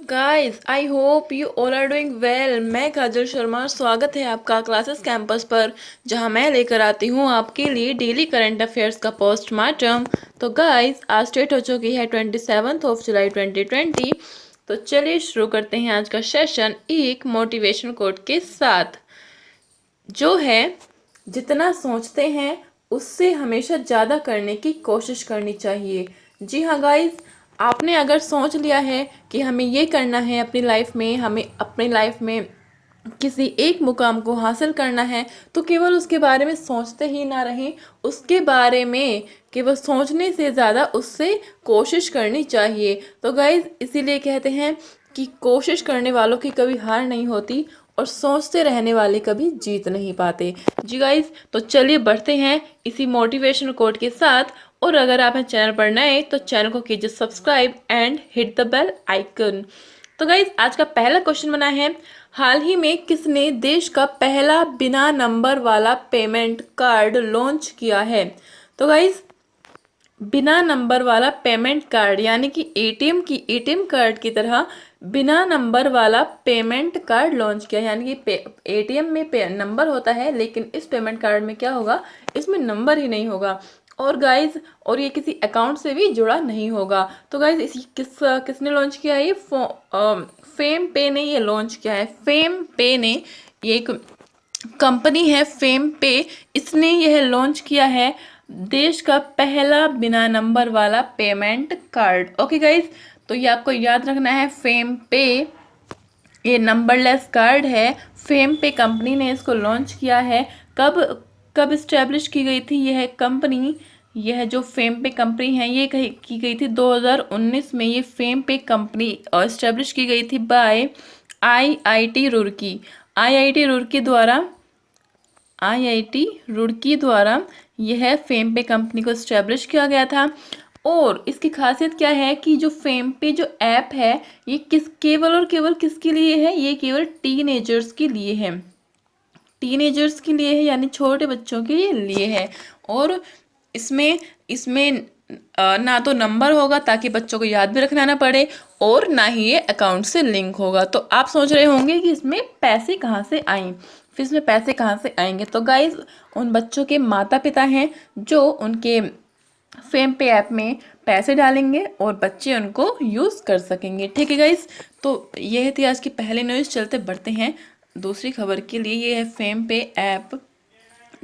Guys, I hope you all are doing well. मैं काजल शर्मा, स्वागत है आपका क्लासेस कैंपस पर, जहां मैं लेकर आती हूं आपके लिए डेली करंट अफेयर्स का पोस्टमार्टम। तो गाइस, आज डेट हो चुकी है 27 जुलाई 2020। तो चलिए शुरू करते हैं आज का सेशन एक मोटिवेशन कोट के साथ, जो है जितना सोचते हैं उससे हमेशा ज़्यादा करने की कोशिश करनी चाहिए। जी हाँ गाइस, आपने अगर सोच लिया है कि हमें ये करना है अपनी लाइफ में, हमें अपनी लाइफ में किसी एक मुकाम को हासिल करना है, तो केवल उसके बारे में सोचते ही ना रहें, उसके बारे में केवल सोचने से ज़्यादा उससे कोशिश करनी चाहिए। तो गाइज, इसीलिए कहते हैं कि कोशिश करने वालों की कभी हार नहीं होती और सोचते रहने वाले कभी जीत नहीं पाते। जी गाइज, तो चलिए बढ़ते हैं इसी मोटिवेशनल कोट के साथ। और अगर आप हैं चैनल पर नए, तो चैनल को कीजिए subscribe and hit the bell icon. तो गाइज, आज का पहला क्वेश्चन बना है, हाल ही में किसने देश का पहला बिना नंबर वाला पेमेंट कार्ड लॉन्च किया है? तो गाइज, बिना नंबर वाला पेमेंट कार्ड यानी कि एटीएम कार्ड की तरह बिना नंबर वाला पेमेंट कार्ड लॉन्च किया, यानी कि एटीएम में नंबर होता है, लेकिन इस पेमेंट कार्ड में क्या होगा, इसमें नंबर ही नहीं होगा। और गाइज, और ये किसी अकाउंट से भी जुड़ा नहीं होगा। तो गाइज, इसी किसने लॉन्च किया है? ये फेम पे ने ये लॉन्च किया है। फेम पे ने, ये एक कंपनी है फेम पे, इसने यह लॉन्च किया है देश का पहला बिना नंबर वाला पेमेंट कार्ड। ओके गाइज, तो ये आपको याद रखना है, फेम पे ये नंबरलेस कार्ड है। फेम पे कंपनी ने इसको लॉन्च किया है। कब कब इस्टेब्लिश की गई थी यह कंपनी? यह जो फेम पे कंपनी है ये की गई थी 2019 में। ये फेम पे कंपनी इस्टेब्लिश की गई थी bye IIT Roorkee. IIT Roorkee द्वारा यह फेम पे कंपनी को इस्टेब्लिश किया गया था। और इसकी खासियत क्या है कि जो फेम पे जो ऐप है, ये केवल और केवल किसके लिए है? ये केवल टीनेजर्स के लिए है। टीनेजर्स के लिए है, यानी छोटे बच्चों के लिए है। और इसमें इसमें ना तो नंबर होगा ताकि बच्चों को याद भी रखना ना पड़े, और ना ही ये अकाउंट से लिंक होगा। तो आप सोच रहे होंगे कि इसमें पैसे कहाँ से आए, फिर इसमें पैसे कहाँ से आएंगे? तो गाइज, उन बच्चों के माता पिता हैं जो उनके फेम पे ऐप में पैसे डालेंगे और बच्चे उनको यूज़ कर सकेंगे। ठीक है गाइज, तो यह थी आज की पहली न्यूज़। चलते बढ़ते हैं दूसरी खबर के लिए। ये है फेम पे ऐप,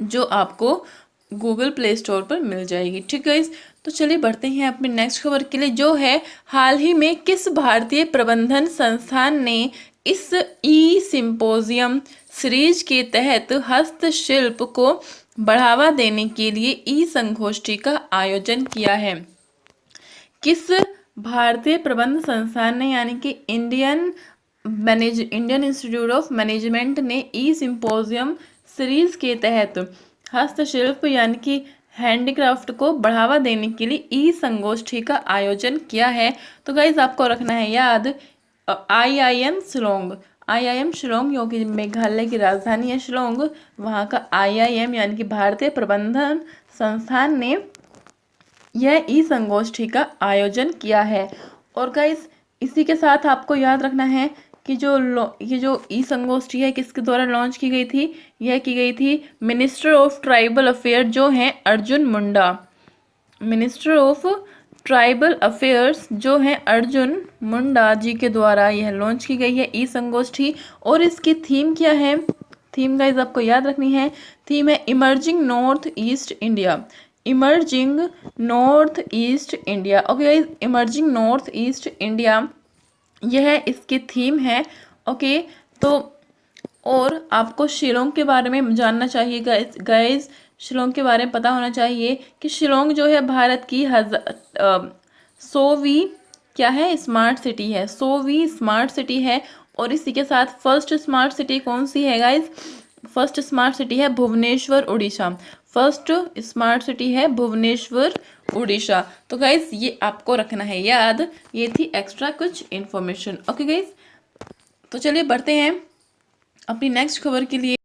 जो आपको गूगल प्ले स्टोर पर मिल जाएगी। ठीक है गाइज, तो चलिए बढ़ते हैं अपनी नेक्स्ट खबर के लिए, जो है हाल ही में किस भारतीय प्रबंधन संस्थान ने इस ई सिंपोजियम सीरीज के तहत हस्तशिल्प को बढ़ावा देने के लिए ई संगोष्ठी का आयोजन किया है? किस भारतीय प्रबंध संस्थान ने, यानी कि इंडियन इंस्टीट्यूट ऑफ मैनेजमेंट ने ई सिंपोजियम सीरीज के तहत हस्तशिल्प यानी कि हैंडीक्राफ्ट को बढ़ावा देने के लिए ई संगोष्ठी का आयोजन किया है? तो गाइज, आपको रखना है याद, आईआईएम शिलोंग, जो कि मेघालय की राजधानी है शिलोंग, वहाँ का आईआईएम यानी कि भारतीय प्रबंधन संस्थान ने यह ई संगोष्ठी का आयोजन किया है। और गाइस, इसी के साथ आपको याद रखना है कि ये जो ई संगोष्ठी है किसके द्वारा लॉन्च की गई थी? यह की गई थी मिनिस्टर ऑफ ट्राइबल अफेयर, जो हैं Arjun Munda. Minister of tribal affairs जो हैं अर्जुन मुंडा जी के द्वारा यह लॉन्च की गई है ई संगोष्ठी। और इसकी थीम क्या है? थीम गाइज आपको याद रखनी है, थीम है emerging north east India. Emerging north east India. Okay guys, emerging north east India यह इसकी थीम है। ओके, तो और आपको शिलोंग के बारे में जानना चाहिए गाइज। शिलोंग के बारे में पता होना चाहिए कि शिलोंग जो है भारत की 100वीं क्या है, स्मार्ट सिटी है। 100वीं स्मार्ट सिटी है। और इसी के साथ फर्स्ट स्मार्ट सिटी कौन सी है गाइज? फर्स्ट स्मार्ट सिटी है Bhubaneswar Orissa. First smart city है भुवनेश्वर उड़ीसा। तो गाइज, ये आपको रखना है याद। ये थी एक्स्ट्रा कुछ इन्फॉर्मेशन। ओके गाइज, तो चलिए बढ़ते हैं अपनी नेक्स्ट खबर के लिए,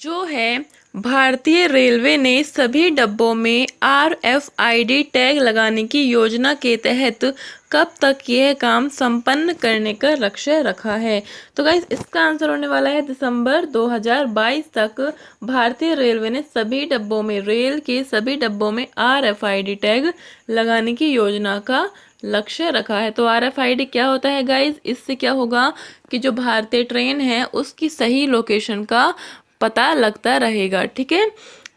जो है भारतीय रेलवे ने सभी डब्बों में RFID टैग लगाने की योजना के तहत कब तक यह काम संपन्न करने का लक्ष्य रखा है। तो गाइस इसका आंसर होने वाला है दिसंबर 2022 तक भारतीय रेलवे ने सभी डब्बों में, रेल के सभी डब्बों में RFID टैग लगाने की योजना का लक्ष्य रखा है। तो RFID क्या होता है गाइस? इससे क्या होगा कि जो भारतीय ट्रेन है उसकी सही लोकेशन का पता लगता रहेगा। ठीक है,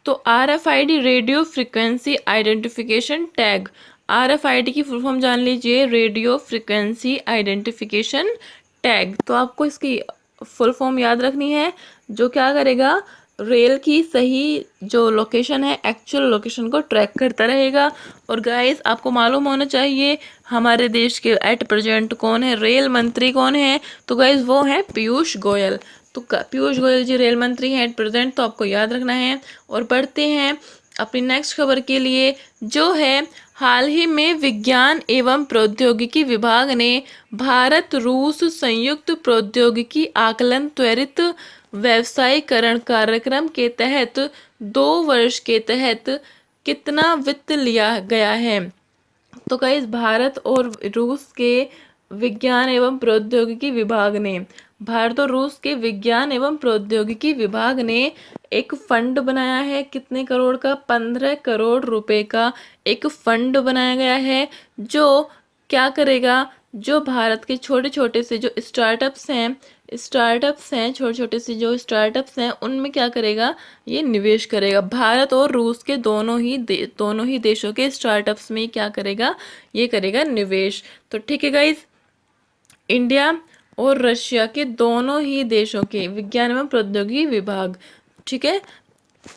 तो RFID radio frequency identification tag, RFID की फुल फॉर्म जान लीजिए, रेडियो फ्रिक्वेंसी आइडेंटिफिकेशन टैग। तो आपको इसकी फुल फॉर्म याद रखनी है, जो क्या करेगा, रेल की सही जो लोकेशन है, एक्चुअल लोकेशन को ट्रैक करता रहेगा। और गाइस आपको मालूम होना चाहिए हमारे देश के एट प्रेजेंट कौन है, रेल मंत्री कौन है? तो गाइस वो है पीयूष गोयल। तो पीयूष गोयल जी रेल मंत्री हैं एट प्रेजेंट, तो आपको याद रखना है। और बढ़ते हैं अपनी नेक्स्ट खबर के लिए, जो है हाल ही में विज्ञान एवं प्रौद्योगिकी विभाग ने भारत रूस संयुक्त प्रौद्योगिकी आकलन त्वरित व्यवसायीकरण कार्यक्रम के तहत 2 वर्ष के तहत कितना वित्त लिया गया है। तो गाइस भारत और रूस के विज्ञान एवं प्रौद्योगिकी विभाग ने, भारत और रूस के विज्ञान एवं प्रौद्योगिकी विभाग ने एक फंड बनाया है। कितने करोड़ का? 15 करोड़ रुपए का एक फंड बनाया गया है, जो क्या करेगा, जो भारत के छोटे छोटे से जो स्टार्टअप्स हैं, छोटे छोटे से जो स्टार्टअप्स हैं, उनमें क्या करेगा, ये निवेश करेगा। भारत और रूस के दोनों ही देशों के स्टार्टअप्स में क्या करेगा, ये करेगा निवेश। तो ठीक है गाइज, इंडिया और रशिया के दोनों ही देशों के विज्ञान एवं प्रौद्योगिकी विभाग, ठीक है,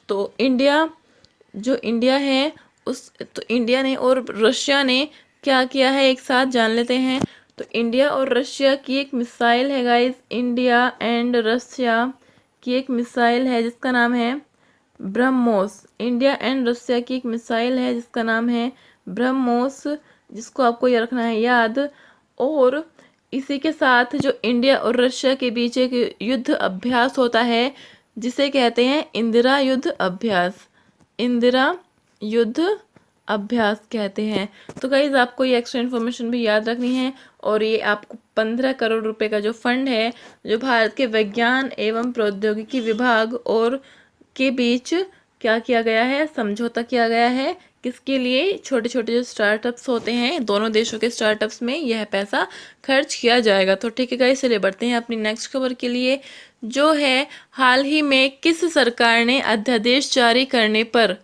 तो इंडिया है उस, तो इंडिया ने और रशिया ने क्या किया है, एक साथ जान लेते हैं। तो इंडिया और रशिया की एक मिसाइल है गाइस, इंडिया एंड रशिया की एक मिसाइल है जिसका नाम है ब्रह्मोस। इंडिया एंड रशिया की एक मिसाइल है जिसका नाम है ब्रह्मोस, जिसको आपको ये रखना है याद। और इसी के साथ जो इंडिया और रशिया के बीच एक युद्ध अभ्यास होता है, जिसे कहते हैं इंदिरा युद्ध अभ्यास, इंदिरा युद्ध अभ्यास कहते हैं। तो गाइज आपको ये एक्स्ट्रा इन्फॉर्मेशन भी याद रखनी है। और ये आपको 15 करोड़ रुपए का जो फंड है, जो भारत के विज्ञान एवं प्रौद्योगिकी विभाग और के बीच क्या किया गया है, समझौता किया गया है, किसके लिए? छोटे छोटे जो स्टार्टअप्स होते हैं, दोनों देशों के स्टार्टअप्स में यह पैसा खर्च किया जाएगा। तो ठीक है गाइस, चलिए बढ़ते हैं अपनी नेक्स्ट खबर के लिए, जो है हाल ही में किस सरकार ने अध्यादेश जारी करने पर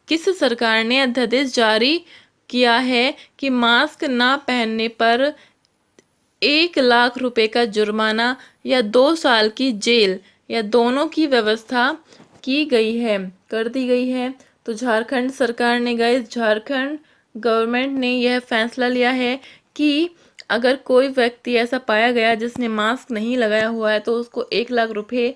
किस सरकार ने अध्यादेश जारी किया है कि मास्क ना पहनने पर 1 लाख रुपए का जुर्माना या 2 साल की जेल या दोनों की व्यवस्था की गई है, कर दी गई है। तो झारखंड सरकार ने गाइस, झारखंड गवर्नमेंट ने यह फैसला लिया है कि अगर कोई व्यक्ति ऐसा पाया गया जिसने मास्क नहीं लगाया हुआ है, तो उसको 1 लाख रुपए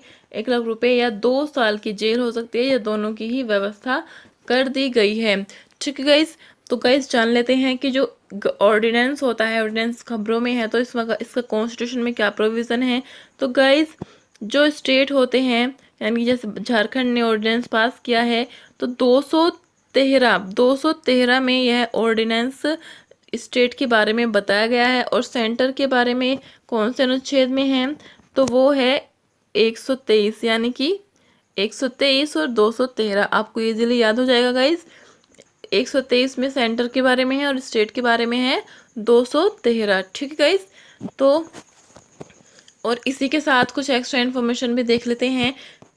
या 2 साल की जेल हो सकती है, या दोनों की ही व्यवस्था कर दी गई है। ठीक है गाइस, तो गाइस जान लेते हैं कि जो ऑर्डिनेंस होता है, ऑर्डिनेंस खबरों में है, तो इसका कॉन्स्टिट्यूशन में क्या प्रोविज़न है। तो गाइस जो स्टेट होते हैं, यानी जैसे झारखंड ने ऑर्डिनेंस पास किया है, तो 213 में यह ऑर्डिनेंस स्टेट के बारे में बताया गया है। और सेंटर के बारे में कौन से अनुच्छेद में है, तो वो है 123, यानी कि 123 और 213 आपको इजीली याद हो जाएगा गाइज। 123 में सेंटर के बारे में है और स्टेट के बारे में है 213। ठीक है गाइज, तो और इसी के साथ कुछ एक्स्ट्रा इन्फॉर्मेशन भी देख लेते हैं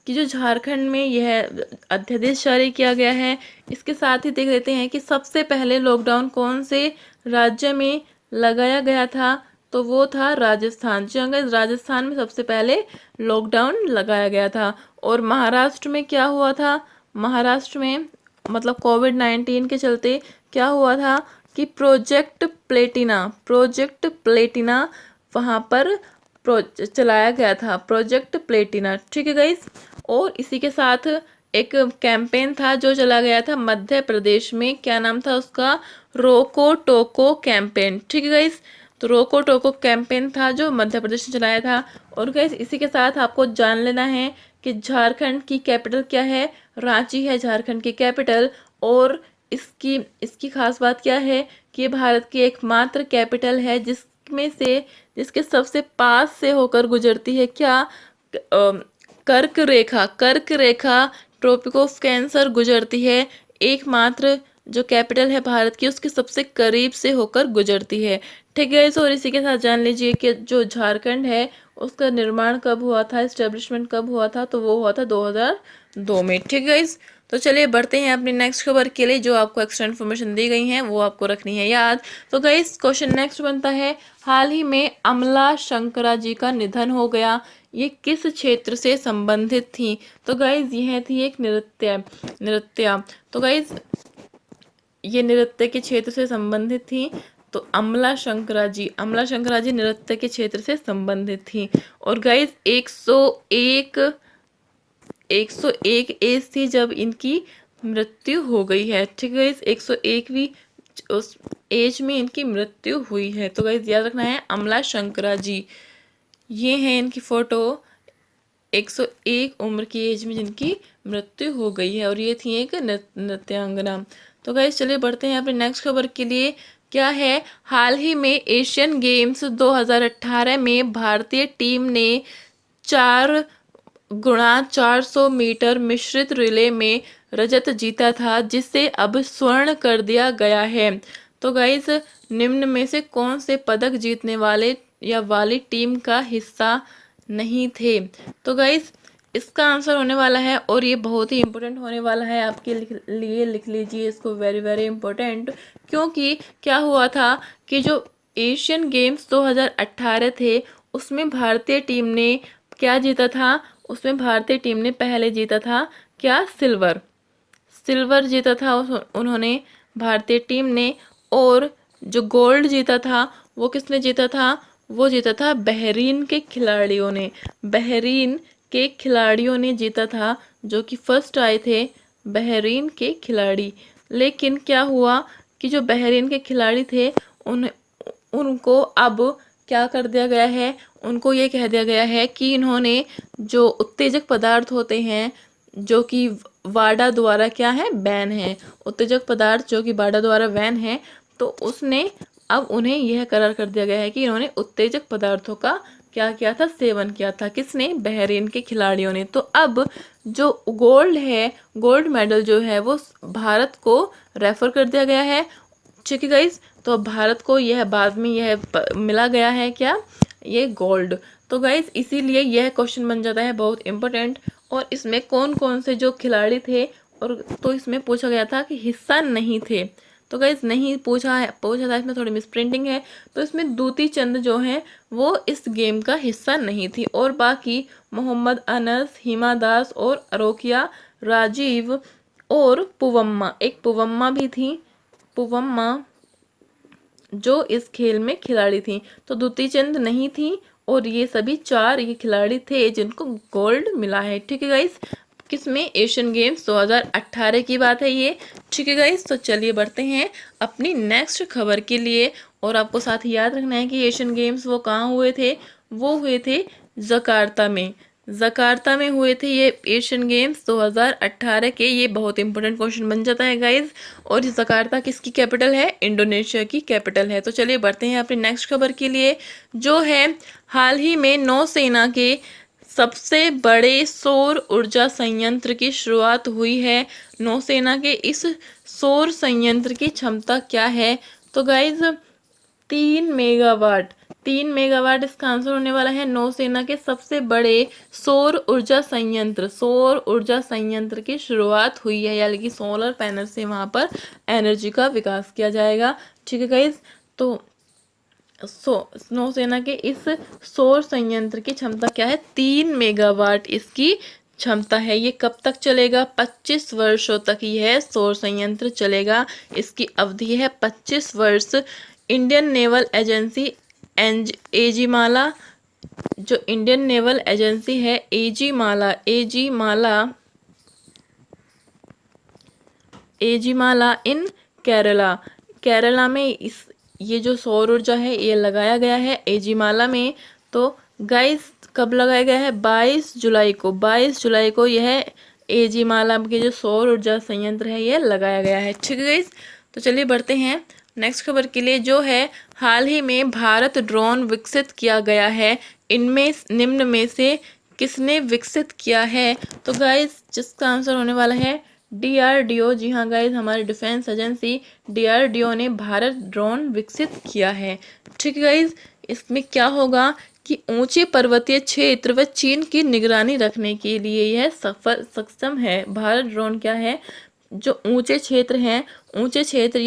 कि जो झारखंड में यह अध्यादेश जारी किया गया है, इसके साथ ही देख लेते हैं कि सबसे पहले लॉकडाउन कौन से राज्य में लगाया गया था। तो वो था राजस्थान। जी हाँ, राजस्थान में सबसे पहले लॉकडाउन लगाया गया था। और महाराष्ट्र में क्या हुआ था, महाराष्ट्र में मतलब कोविड-19 के चलते क्या हुआ था कि प्रोजेक्ट प्लेटिना वहाँ पर चलाया गया था, प्रोजेक्ट प्लेटिना। ठीक है गाइस, और इसी के साथ एक कैंपेन था जो चला गया था मध्य प्रदेश में, क्या नाम था उसका, रोको टोको कैंपेन। ठीक है गाइस, तो रोको टोको कैंपेन था जो मध्य प्रदेश ने चलाया था। और गाइस इसी के साथ आपको जान लेना है कि झारखंड की कैपिटल क्या है, रांची है झारखंड की कैपिटल। और इसकी इसकी खास बात क्या है कि ये भारत की एकमात्र कैपिटल है जिसके सबसे पास से होकर गुजरती है क्या, कर्क रेखा ट्रॉपिक ऑफ कैंसर गुजरती है। एकमात्र जो कैपिटल है भारत की उसके सबसे करीब से होकर गुजरती है। ठीक है, और इसी के साथ जान लीजिए कि जो झारखंड है उसका निर्माण कब हुआ था, एस्टेब्लिशमेंट कब हुआ था, तो वो हुआ था 2002 में। ठीक है, तो चलिए बढ़ते हैं अपनी नेक्स्ट खबर के लिए। जो आपको एक्स्ट्रा इन्फॉर्मेशन दी गई है वो आपको रखनी है याद। तो गाइस क्वेश्चन नेक्स्ट बनता है, हाल ही में अमला शंकरा जी का निधन हो गया, ये किस क्षेत्र से संबंधित थी। तो गाइज यह थी एक नृत्य। तो गाइज ये नृत्य के क्षेत्र से संबंधित थी। तो अमला शंकरा जी नृत्य के क्षेत्र से संबंधित थी। और गाइज 101 एज थी जब इनकी मृत्यु हो गई है। ठीक है, 101वीं उस एज में इनकी मृत्यु हुई है। तो गाइज याद रखना है अमला शंकरा जी, ये है इनकी फोटो 101 उम्र की एज में जिनकी मृत्यु हो गई है, और ये थी एक नृत्यांगना। तो गाइस चलिए बढ़ते हैं अपने नेक्स्ट खबर के लिए। क्या है, हाल ही में एशियन गेम्स 2018 में भारतीय टीम ने 4x400 मीटर मिश्रित रिले में रजत जीता था, जिसे अब स्वर्ण कर दिया गया है। तो गाइस निम्न में से कौन से पदक जीतने वाले या वाली टीम का हिस्सा नहीं थे। तो गाइस इसका आंसर होने वाला है, और ये बहुत ही इम्पोर्टेंट होने वाला है आपके लिए, लिख लीजिए इसको, वेरी वेरी इम्पोर्टेंट। क्योंकि क्या हुआ था कि जो एशियन गेम्स 2018 थे उसमें भारतीय टीम ने क्या जीता था, उसमें भारतीय टीम ने पहले जीता था क्या, सिल्वर जीता था उन्होंने भारतीय टीम ने। और जो गोल्ड जीता था वो किसने जीता था, वो जीता था बहरीन के खिलाड़ियों ने। बहरीन के खिलाड़ियों ने जीता था, जो कि फर्स्ट आए थे बहरीन के खिलाड़ी। लेकिन क्या हुआ कि जो बहरीन के खिलाड़ी थे उनको अब क्या कर दिया गया है, उनको ये कह दिया गया है कि इन्होंने जो उत्तेजक पदार्थ होते हैं जो कि वाडा द्वारा क्या है, बैन है, उत्तेजक पदार्थ जो कि वाडा द्वारा बैन है, तो उसने अब उन्हें यह करार कर दिया गया है कि इन्होंने उत्तेजक पदार्थों का क्या किया था, सेवन किया था। किसने, बहरीन के खिलाड़ियों ने। तो अब जो गोल्ड है, गोल्ड मेडल जो है वो भारत को रेफर कर दिया गया है। ठीक है गाइस, तो भारत को यह बाद में यह मिला गया है क्या, ये गोल्ड। तो गाइस इसीलिए यह क्वेश्चन बन जाता है बहुत इम्पोर्टेंट। और इसमें कौन कौन से जो खिलाड़ी थे, और तो इसमें पूछा गया था कि हिस्सा नहीं थे। तो गाइस नहीं पूछा था, इसमें थोड़ी मिसप्रिंटिंग है। तो इसमें दूती चंद जो हैं वो इस गेम का हिस्सा नहीं थी, और बाकी मोहम्मद अनस, हिमा दास और अरोकिया राजीव और पुवम्मा, एक पुवम्मा भी थी, पुवम्मा जो इस खेल में खिलाड़ी थी। तो दूती चंद नहीं थी, और ये सभी 4 ये खिलाड़ी थे जिनको गोल्ड मिला है। ठीक है गाइस, किसमें, एशियन गेम्स 2018 की बात है ये। ठीक है गाइस, तो चलिए बढ़ते हैं अपनी नेक्स्ट खबर के लिए। और आपको साथ ही याद रखना है कि एशियन गेम्स वो कहाँ हुए थे, वो हुए थे जकार्ता में हुए थे ये एशियन गेम्स 2018 के। ये बहुत इंपॉर्टेंट क्वेश्चन बन जाता है गाइज। और ये जकार्ता किसकी कैपिटल है, इंडोनेशिया की कैपिटल है। तो चलिए बढ़ते हैं अपनी नेक्स्ट खबर के लिए, जो है हाल ही में नौसेना के सबसे बड़े सौर ऊर्जा संयंत्र की शुरुआत हुई है। नौसेना के इस सौर संयंत्र की क्षमता क्या है। तो गाइज 3 मेगावाट इसका आंसर होने वाला है। नौसेना के सबसे बड़े सौर ऊर्जा संयंत्र की शुरुआत हुई है, यानी कि सोलर पैनल से वहां पर एनर्जी का विकास किया जाएगा। ठीक है गाइज, तो नौसेना के इस सौर संयंत्र की क्षमता क्या है, 3 मेगावाट इसकी क्षमता है। ये कब तक चलेगा, 25 वर्षों तक यह सौर संयंत्र चलेगा। इसकी अवधि है 25 वर्ष। इंडियन नेवल एजेंसी एजीमाला, जो इंडियन नेवल एजेंसी है एजीमाला इन केरला में ये जो सौर ऊर्जा है ये लगाया गया है एजीमाला में। तो गाइस कब लगाया गया है? 22 जुलाई को। 22 जुलाई को यह एजी माला के जो सौर ऊर्जा संयंत्र है यह लगाया गया है। ठीक है गाइस, तो चलिए बढ़ते हैं नेक्स्ट खबर के लिए, जो है हाल ही में भारत ड्रोन विकसित किया गया है, इनमें निम्न में से किसने विकसित किया है? तो गाइस जिसका आंसर होने वाला है DRDO। जी हाँ गाइस, हमारी डिफेंस एजेंसी DRDO ने भारत ड्रोन विकसित किया है। ठीक है गाइस, इसमें क्या होगा कि ऊंचे पर्वतीय क्षेत्र व चीन की निगरानी रखने के लिए यह सक्षम है। भारत ड्रोन क्या है? जो ऊंचे क्षेत्र हैं, ऊंचे क्षेत्र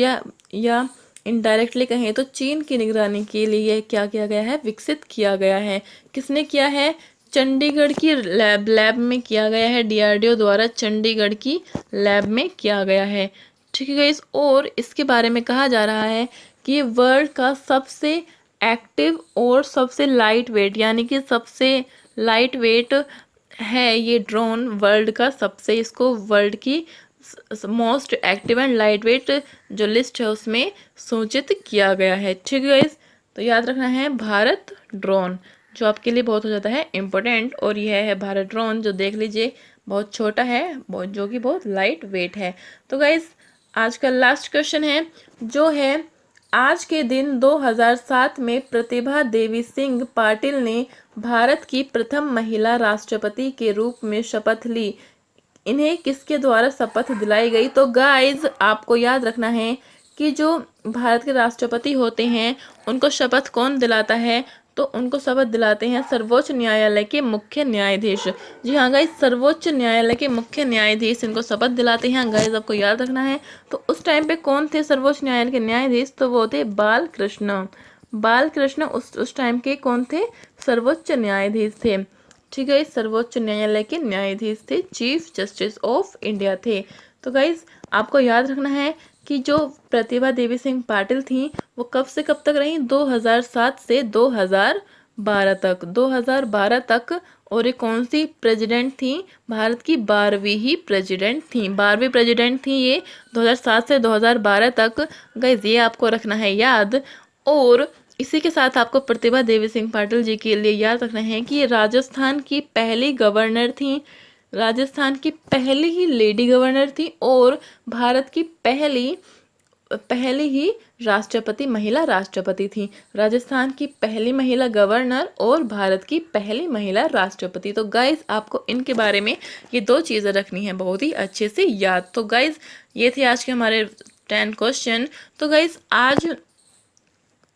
या इनडायरेक्टली कहें तो चीन की निगरानी के लिए क्या किया गया है? विकसित किया गया है। किसने किया है? चंडीगढ़ की लैब में किया गया है। DRDO द्वारा चंडीगढ़ की लैब में किया गया है। ठीक है गाइस, और इसके बारे में कहा जा रहा है कि वर्ल्ड का सबसे एक्टिव और सबसे लाइट वेट, यानी कि सबसे लाइट वेट है ये ड्रोन वर्ल्ड का सबसे, इसको वर्ल्ड की most active and light weight जो लिस्ट है उसमें सूचित किया गया है। ठीक है गाइस, तो याद रखना है भारत ड्रोन, जो आपके लिए बहुत हो जाता है इम्पोर्टेंट। और यह है भारत ड्रोन, जो देख लीजिए बहुत छोटा है, बहुत जो कि बहुत लाइट वेट है। तो गाइस आज का लास्ट क्वेश्चन है, जो है आज के दिन 2007 में प्रतिभा देवी सिंह पाटिल ने भारत की प्रथम महिला राष्ट्रपति के रूप में शपथ ली। इन्हें किसके द्वारा शपथ दिलाई गई? तो गाइज आपको याद रखना है कि जो भारत के राष्ट्रपति होते हैं उनको शपथ कौन दिलाता है? तो उनको शपथ दिलाते हैं सर्वोच्च न्यायालय के मुख्य न्यायाधीश। जी हाँ गाइज, सर्वोच्च न्यायालय के मुख्य न्यायाधीश इनको शपथ दिलाते हैं। गाइज आपको याद रखना है। तो उस टाइम पे कौन थे सर्वोच्च न्यायालय के न्यायाधीश? तो वो थे बालकृष्ण। बालकृष्ण उस टाइम के कौन थे? सर्वोच्च न्यायाधीश थे। ठीक है, सर्वोच्च न्यायालय के न्यायाधीश थे, चीफ जस्टिस ऑफ इंडिया थे। तो गाइज आपको याद रखना है कि जो प्रतिभा देवी सिंह पाटिल थी वो कब से कब तक रही? 2007 से 2012 तक। 2012 तक। और ये कौन सी प्रेसिडेंट थी? भारत की 12वीं ही प्रेसिडेंट थी। 12वीं प्रेसिडेंट थी ये 2007 से 2012 तक। गाइज ये आपको रखना है याद। और इसी के साथ आपको प्रतिभा देवी सिंह पाटिल जी के लिए याद रखना है कि ये राजस्थान की पहली गवर्नर थी, राजस्थान की पहली ही लेडी गवर्नर थी, और भारत की पहली ही राष्ट्रपति, महिला राष्ट्रपति थी। राजस्थान की पहली महिला गवर्नर और भारत की पहली महिला राष्ट्रपति। तो गाइज आपको इनके बारे में ये दो चीज़ें रखनी है बहुत ही अच्छे से याद। तो गाइज ये थे आज के हमारे 10 क्वेश्चन। तो गाइज आज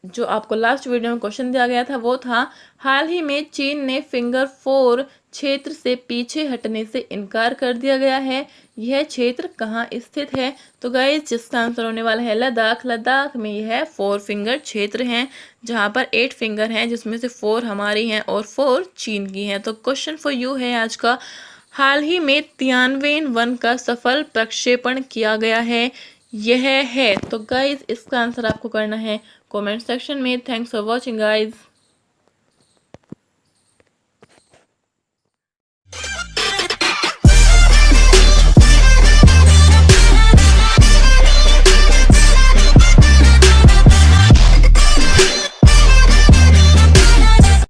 जो आपको लास्ट वीडियो में क्वेश्चन दिया गया था वो था, हाल ही में चीन ने फिंगर 4 क्षेत्र से पीछे हटने से इनकार कर दिया गया है। यह क्षेत्र कहाँ स्थित है? तो गाइस जिसका आंसर होने वाला है लद्दाख। लद्दाख में यह 4 फिंगर क्षेत्र हैं, जहाँ पर 8 फिंगर हैं, जिसमें से 4 हमारी हैं और 4 चीन की हैं। तो क्वेश्चन फॉर यू है आज का, हाल ही में तियानवेन-1 का सफल प्रक्षेपण किया गया है, यह है। तो गाइज इसका आंसर आपको करना है कमेंट सेक्शन में। Thanks for watching guys.